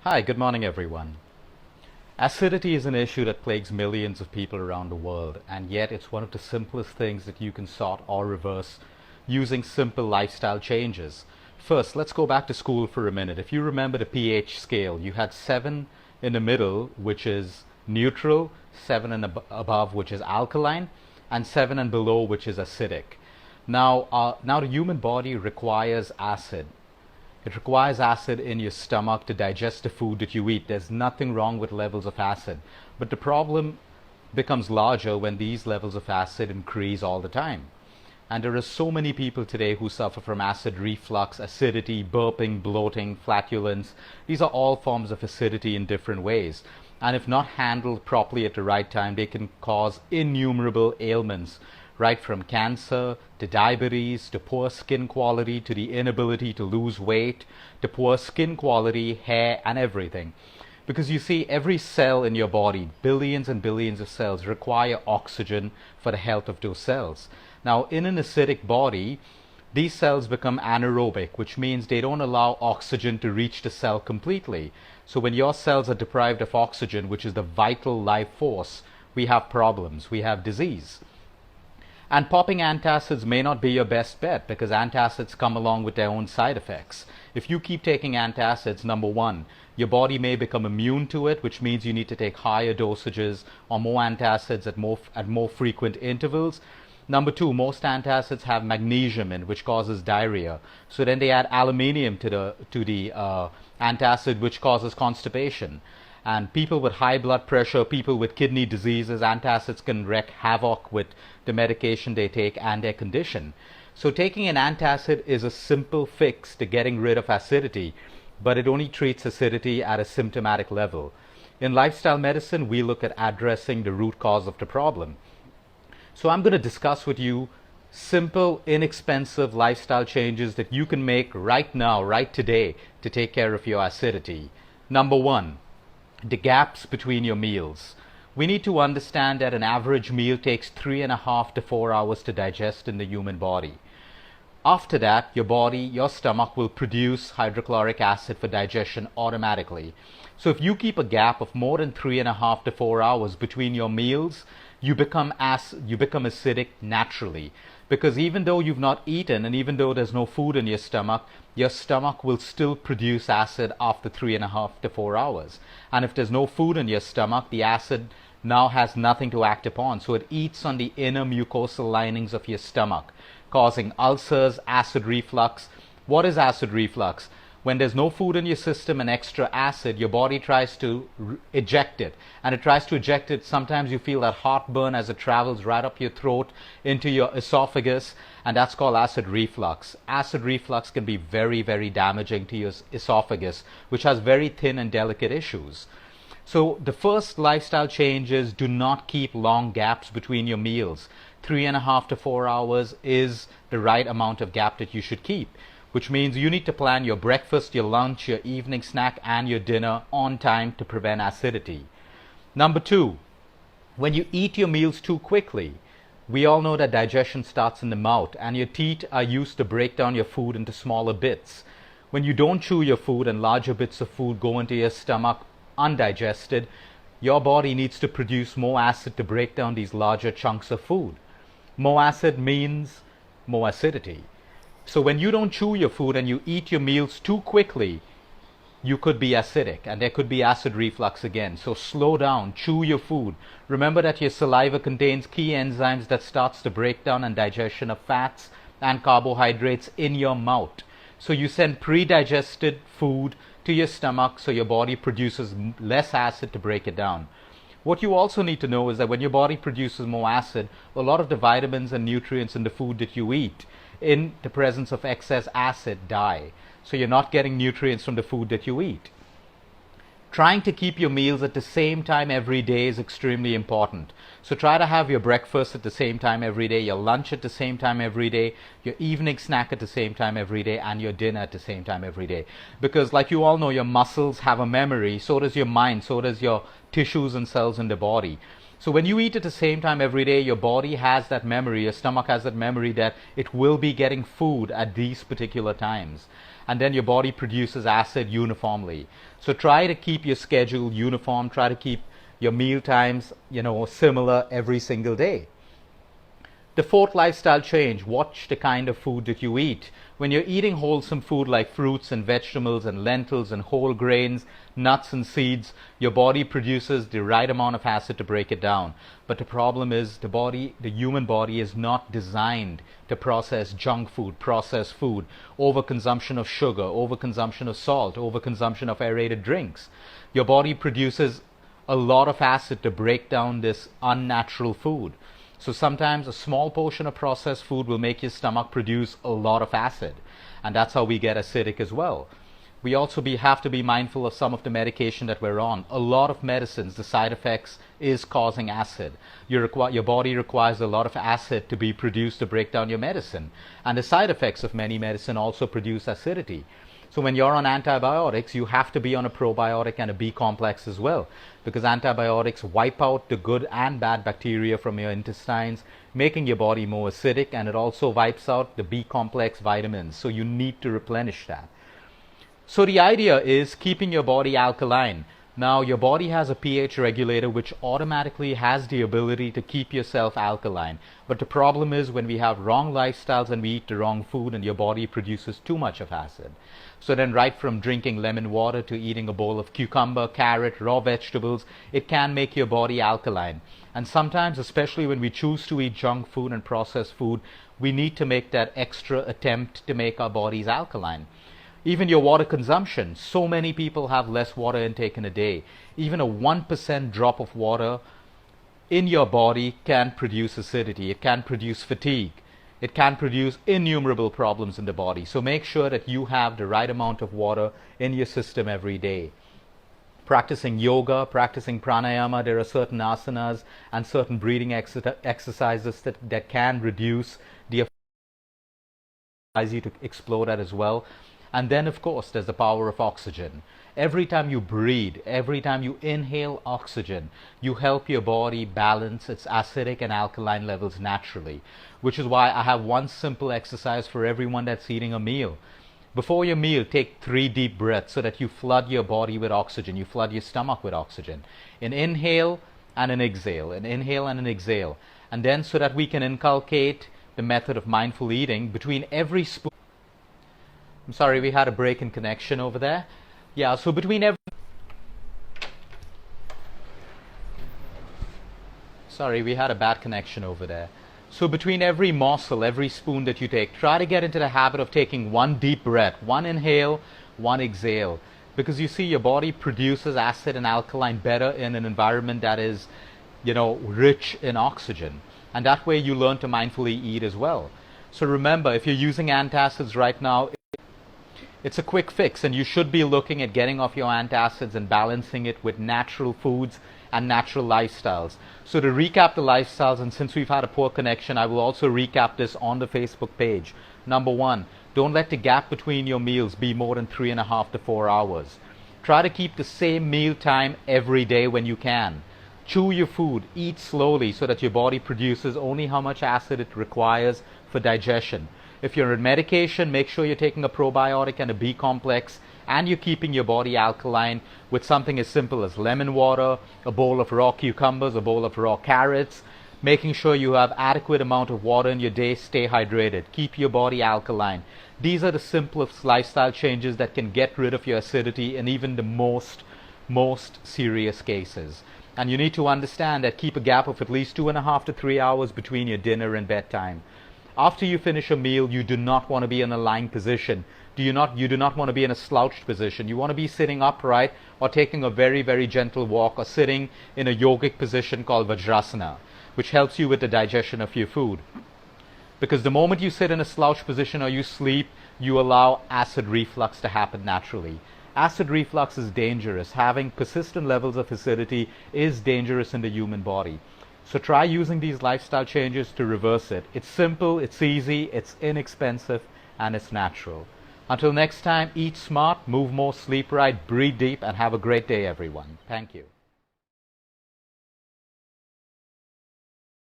Hi, good morning everyone. Acidity is an issue that plagues millions of people around the world, and yet it's one of the simplest things that you can sort or reverse using simple lifestyle changes. First, let's go back to school for a minute. If you remember the pH scale, you had 7 in the middle, which is neutral, 7 and above, which is alkaline, and 7 and below, which is acidic. Now the human body requires acid. It requires acid in your stomach to digest the food that you eat. There's nothing wrong with levels of acid. But the problem becomes larger when these levels of acid increase all the time. And there are so many people today who suffer from acid reflux, acidity, burping, bloating, flatulence. These are all forms of acidity in different ways. And if not handled properly at the right time, they can cause innumerable ailments, right from cancer to diabetes to poor skin quality to the inability to lose weight to poor skin quality, hair, and everything. Because you see, every cell in your body, billions and billions of cells, require oxygen for the health of those cells. Now, in an acidic body, these cells become anaerobic, which means they don't allow oxygen to reach the cell completely. So when your cells are deprived of oxygen, which is the vital life force, we have problems, we have disease. And popping antacids may not be your best bet because antacids come along with their own side effects. If you keep taking antacids, number one, your body may become immune to it, which means you need to take higher dosages or more antacids at more frequent intervals. Number two, most antacids have magnesium in, which causes diarrhea. So then they add aluminium to the antacid, which causes constipation. And people with high blood pressure, people with kidney diseases, antacids can wreak havoc with the medication they take and their condition. So taking an antacid is a simple fix to getting rid of acidity, but it only treats acidity at a symptomatic level. In lifestyle medicine, we look at addressing the root cause of the problem. So I'm going to discuss with you simple, inexpensive lifestyle changes that you can make right now, right today, to take care of your acidity. Number one, the gaps between your meals. We need to understand that an average meal takes 3.5 to 4 hours to digest in the human body. After that, your stomach will produce hydrochloric acid for digestion automatically. So if you keep a gap of more than 3.5 to 4 hours between your meals, you become acidic naturally. Because even though you've not eaten and even though there's no food in your stomach will still produce acid after 3.5 to 4 hours. And if there's no food in your stomach, the acid now has nothing to act upon. So it eats on the inner mucosal linings of your stomach, causing ulcers, acid reflux. What is acid reflux? When there's no food in your system and extra acid, your body tries to eject it. And it tries to eject it. Sometimes you feel that heartburn as it travels right up your throat into your esophagus, and that's called acid reflux. Acid reflux can be very, very damaging to your esophagus, which has very thin and delicate issues. So the first lifestyle change is do not keep long gaps between your meals. 3.5 to 4 hours is the right amount of gap that you should keep, which means you need to plan your breakfast, your lunch, your evening snack, and your dinner on time to prevent acidity. Number two, when you eat your meals too quickly, we all know that digestion starts in the mouth, and your teeth are used to break down your food into smaller bits. When you don't chew your food and larger bits of food go into your stomach undigested, your body needs to produce more acid to break down these larger chunks of food. More acid means more acidity. So when you don't chew your food and you eat your meals too quickly, you could be acidic and there could be acid reflux again. So slow down, chew your food. Remember that your saliva contains key enzymes that starts the breakdown and digestion of fats and carbohydrates in your mouth. So you send pre-digested food to your stomach so your body produces less acid to break it down. What you also need to know is that when your body produces more acid, a lot of the vitamins and nutrients in the food that you eat in the presence of excess acid die. So you're not getting nutrients from the food that you eat. Trying to keep your meals at the same time every day is extremely important. So try to have your breakfast at the same time every day, your lunch at the same time every day, your evening snack at the same time every day, and your dinner at the same time every day. Because like you all know, your muscles have a memory, so does your mind, so does your tissues and cells in the body. So when you eat at the same time every day, your body has that memory, your stomach has that memory that it will be getting food at these particular times. And then your body produces acid uniformly. So try to keep your schedule uniform, try to keep your meal times, similar every single day. The fourth lifestyle change, watch the kind of food that you eat. When you're eating wholesome food like fruits and vegetables and lentils and whole grains, nuts and seeds, your body produces the right amount of acid to break it down. But the problem is the human body is not designed to process junk food, processed food, overconsumption of sugar, overconsumption of salt, overconsumption of aerated drinks. Your body produces a lot of acid to break down this unnatural food. So sometimes a small portion of processed food will make your stomach produce a lot of acid. And that's how we get acidic as well. We also have to be mindful of some of the medication that we're on. A lot of medicines, the side effects is causing acid. Your body requires a lot of acid to be produced to break down your medicine. And the side effects of many medicine also produce acidity. So when you're on antibiotics, you have to be on a probiotic and a B complex as well, because antibiotics wipe out the good and bad bacteria from your intestines, making your body more acidic, and it also wipes out the B complex vitamins. So you need to replenish that. So the idea is keeping your body alkaline. Now your body has a pH regulator which automatically has the ability to keep yourself alkaline. But the problem is when we have wrong lifestyles and we eat the wrong food and your body produces too much of acid. So then right from drinking lemon water to eating a bowl of cucumber, carrot, raw vegetables, it can make your body alkaline. And sometimes, especially when we choose to eat junk food and processed food, we need to make that extra attempt to make our bodies alkaline. Even your water consumption, so many people have less water intake in a day. Even a 1% drop of water in your body can produce acidity. It can produce fatigue. It can produce innumerable problems in the body. So make sure that you have the right amount of water in your system every day. Practicing yoga, practicing pranayama, there are certain asanas and certain breathing exercises that can reduce the you to explore that as well. And then, of course, there's the power of oxygen. Every time you breathe, every time you inhale oxygen, you help your body balance its acidic and alkaline levels naturally, which is why I have one simple exercise for everyone that's eating a meal. Before your meal, take 3 deep breaths so that you flood your body with oxygen, you flood your stomach with oxygen. An inhale and an exhale, an inhale and an exhale. And then so that we can inculcate the method of mindful eating between every spoon. I'm sorry, we had a break in connection over there. Yeah, so between every... Sorry, we had a bad connection over there. So between every morsel, every spoon that you take, try to get into the habit of taking 1 deep breath, 1 inhale, 1 exhale. Because you see, your body produces acid and alkaline better in an environment that is, rich in oxygen. And that way you learn to mindfully eat as well. So remember, if you're using antacids right now, it's a quick fix, and you should be looking at getting off your antacids and balancing it with natural foods and natural lifestyles. So to recap the lifestyles, and since we've had a poor connection, I will also recap this on the Facebook page. Number 1, don't let the gap between your meals be more than 3.5 to 4 hours. Try to keep the same meal time every day when you can. Chew your food, eat slowly so that your body produces only how much acid it requires for digestion. If you're on medication, make sure you're taking a probiotic and a B complex, and you're keeping your body alkaline with something as simple as lemon water, a bowl of raw cucumbers, a bowl of raw carrots, making sure you have adequate amount of water in your day, stay hydrated, keep your body alkaline. These are the simplest lifestyle changes that can get rid of your acidity in even the most serious cases. And you need to understand that keep a gap of at least 2.5 to 3 hours between your dinner and bedtime. After you finish a meal, you do not want to be in a lying position. You do not want to be in a slouched position. You want to be sitting upright or taking a very, very gentle walk or sitting in a yogic position called Vajrasana, which helps you with the digestion of your food. Because the moment you sit in a slouched position or you sleep, you allow acid reflux to happen naturally. Acid reflux is dangerous. Having persistent levels of acidity is dangerous in the human body. So try using these lifestyle changes to reverse it. It's simple, it's easy, it's inexpensive, and it's natural. Until next time, eat smart, move more, sleep right, breathe deep, and have a great day, everyone. Thank you.